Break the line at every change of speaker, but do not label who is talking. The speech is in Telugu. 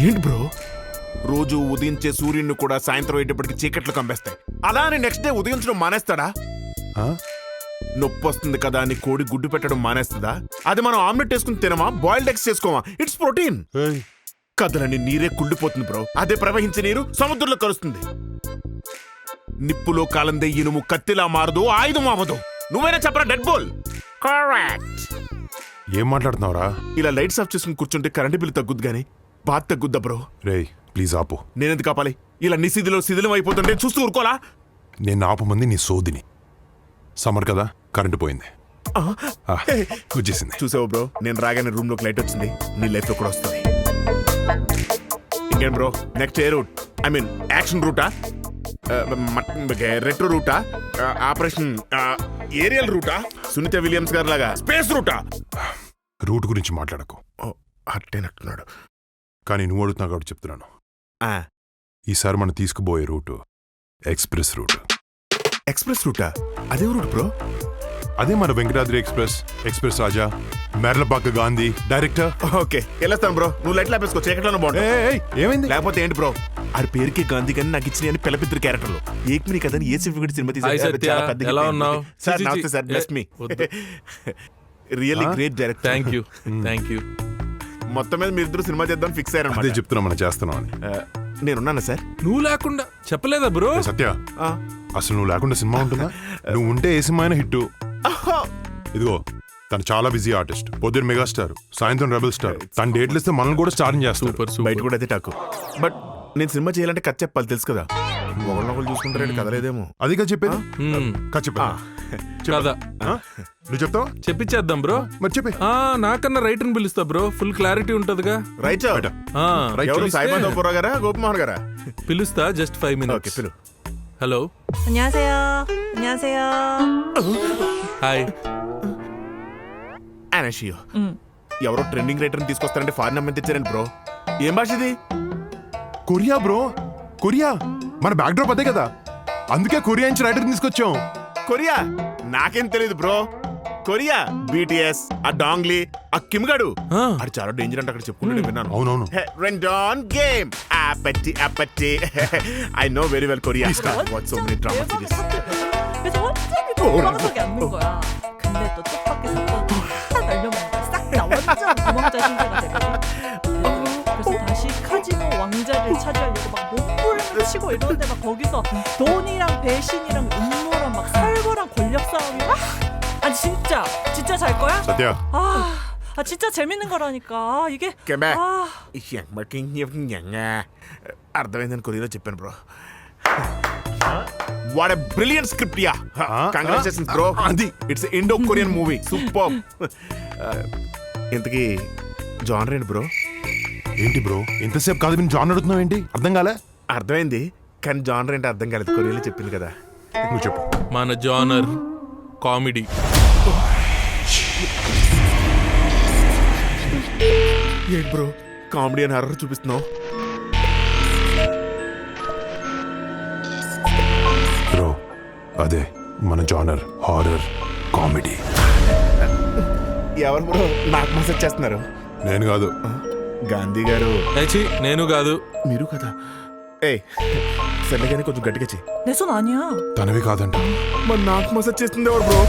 ఏంటి బ్రో, రోజు ఉదయించే సూర్యుడిని కూడా సాయంత్రం అయ్యేటప్పటికి చీకట్లు కంపేస్తాయి. అలా అని నెక్స్ట్ డే ఉదయించడం మానేస్తాడా? నొప్పి వస్తుంది కదా అని కోడి గుడ్డు పెట్టడం మానేస్తుందా? అది మనం ఆమ్లెట్ వేసుకుని తినమా, బాయిల్డ్ ఎగ్స్ చేసుకోమా? It's protein. కథలని నీరే కుళ్ళిపోతుంది బ్రో. అదే ప్రవహించే నీరు సముద్రంలో కలుస్తుంది. నిప్పులో కాలందే ఇనుము కత్తిలా మారదు, ఆయుధం అవ్వదు. నువ్వైనా చెప్పరా డెడ్ బోల్? కరెక్ట్.
ఏం మాట్లాడుతున్నావురా?
ఇలా లైట్స్ ఆఫ్ చేసుకుని కూర్చుంటే కరెంటు బిల్లు తగ్గుద్ది గానీ బాధ తగ్గుద్దా బ్రో?
రేయ్ ప్లీజ్ ఆపు.
నేనెందుకు ఆపాలి? ఇలా నిశిదిలో శిథిలం అయిపోతుంటే చూస్తూ ఊరుకోలా?
నేను ఆపమంది నీ సోదిని. సమ్మర్ కదా, కరెంటు పోయింది. వచ్చేసింది.
చూసావు బ్రో, నేను రాగానే రూమ్ లోకి లైట్ వచ్చింది. నీ లైఫ్ లో కూడా వస్తుంది. ఇంకేం బ్రో, నెక్స్ట్ ఏ రూట్? ఐ మీన్ యాక్షన్ రూటా, రెట్రో రూటా, ఆపరేషన్ ఏరియల్ రూటా, సునీత విలియమ్స్ గారి లాగా స్పేస్ రూటా?
రూట్ గురించి మాట్లాడకు.
అట్టేనట్టున్నాడు.
కానీ నువ్వు అడుగుతున్నా కాబట్టి చెప్తున్నాను. ఈసారి మనం తీసుకుపోయే రూటు ఎక్స్ప్రెస్ రూట్.
ఎక్స్ప్రెస్ రూటా? అదే రూట్ బ్రో?
అదే మన వెంకటాద్రి ఎక్స్ప్రెస్, ఎక్స్ప్రెస్ రాజా, మెర్లపాక గాంధీ డైరెక్టర్.
ఓకే వెళ్ళొస్తాను బ్రో. నువ్వు లైట్ లేపేసుకో, చీకట్లోనే బాగుంటుంది.
ఏమైంది?
లేకపోతే ఏంటి బ్రో, ఆడి పేరుకి గాంధీ కానీ నాకు ఇచ్చిన అని పిల్లపిద్దరు క్యారెక్టర్లు ఏక్మిని కదని ఏ సినిమా తీసారు. నమస్తే sir, bless me. Really great director.
Thank you.
మొత్తం మీద మీరు ఇద్దరు సినిమా చేద్దాం ఫిక్స్
అదే
అయ్యారు.
చెప్తున్నా మనం చేస్తున్నాం అని.
నేనున్నాను సార్.
నువ్వు లేకుండా చెప్పలేదా బ్రో?
సత్య, అసలు నువ్వు లేకుండా సినిమా ఉంటుందా? నువ్వు ఉంటే ఏ సినిమా అయినా హిట్. ఇదిగో తను చాలా బిజీ ఆర్టిస్ట్. పొద్దున్న మెగాస్టార్, సాయంత్రం రెబల్ స్టార్. తన డేట్లు ఇస్తే మనల్ని కూడా స్టార్ట్ చేస్తారు.
బయట కూడా అదే టాకు. బట్ నేను సినిమా చేయాలంటే కథ చెప్పాలి, తెలుసు కదా. ఒకళ్ళు చూసుకుంటారంటే కదలేదేమో.
అదిగా చెప్పేది. చెప్పా
కదా,
నువ్వు చెప్తావా?
చెప్పిచ్చేద్దాం బ్రో.
మరి చెప్పి.
నాకన్నా రైటర్ని పిలుస్తా బ్రో, ఫుల్ క్లారిటీ ఉంటదిగా.
రైట్. ఎవరు, సాయిబాబా గారా, గోపమోహన్ గారా?
పిలుస్తా, జస్ట్ 5 minutes.
ఓకే పిలు.
హలో.
안녕하세요.
హాయ్.
అనషియో. ఎవరో ట్రెండింగ్ రైటర్ తీసుకొస్తారంటే ఫారిన్ అమ్మని తెచ్చారండి బ్రో. ఏం భాష ఇది?
Korea bro, Korea. మన బ్యాక్ డ్రాప్ అదే కదా, అందుకే కొరియా నుంచి రైటర్ తీసుకొచ్చాం.
కొరియా? నాకేం తెలియదు బ్రో. కొరియా బీటీఎస్, ఆ డాంగ్లీ, ఆ కిమ్గాడు, అది చాలా డేంజర్ అంటే అక్కడ చెప్పుకుంటే విన్నాను.
అవునవును.
రెండాన్ గేమ్ అపట్టి అపట్టి. I know very well Korea. What so many drama series.
그래서 완전히 도망석이 앉는 거야. 근데 또 뜻밖의 사건이 딱 날려먹는 거야. 싹 다 완전 도망자 신세가 되거든. 그래서 다시 카지노 왕자를 차지하려고 막 몸부림을 치고 이러는데 막 거기서 돈이랑 배신이랑 음모랑 막 살벌한 권력 싸움이 막. 아니 진짜 잘 거야?
Satya,
진짜 재밌는 거라니까. 이게
అర్థమైందని కొరియాలో చెప్పాను బ్రో. What a brilliant script. Yeah, congratulations bro. అది it's Indo Korean movie, super. ఇంతకీ జానర్ ఏంటి బ్రో?
ఏంటి బ్రో ఇంతసేపు కాదు నేను జాన్ అడుగుతున్నావు ఏంటి? అర్థం కాలే?
అర్థమైంది కానీ జానర్ ఏంటి అర్థం కాలేదు. కొరియాలో చెప్పింది కదా.
నువ్వు చెప్పు.
మన జానర్ కామెడీ.
ఏంటి బ్రో కామెడీ అని హర్రర్ చూపిస్తున్నావు?
బ్రో అదే మన జానర్, హారర్ కామెడీ.
ఎవరు బ్రో నాకు మెసేజ్ చేస్తున్నారు?
నేను కాదు,
గాంధీ గారు.
నేను కాదు.
మీరు కదా? ఏ సర్లే కానీ కొంచెం గట్టిగా చెయ్యి.
내 손 아니야.
తనవి కాదంట.
మరి నాకు మెసేజ్ చేస్తుంది ఎవరు బ్రో?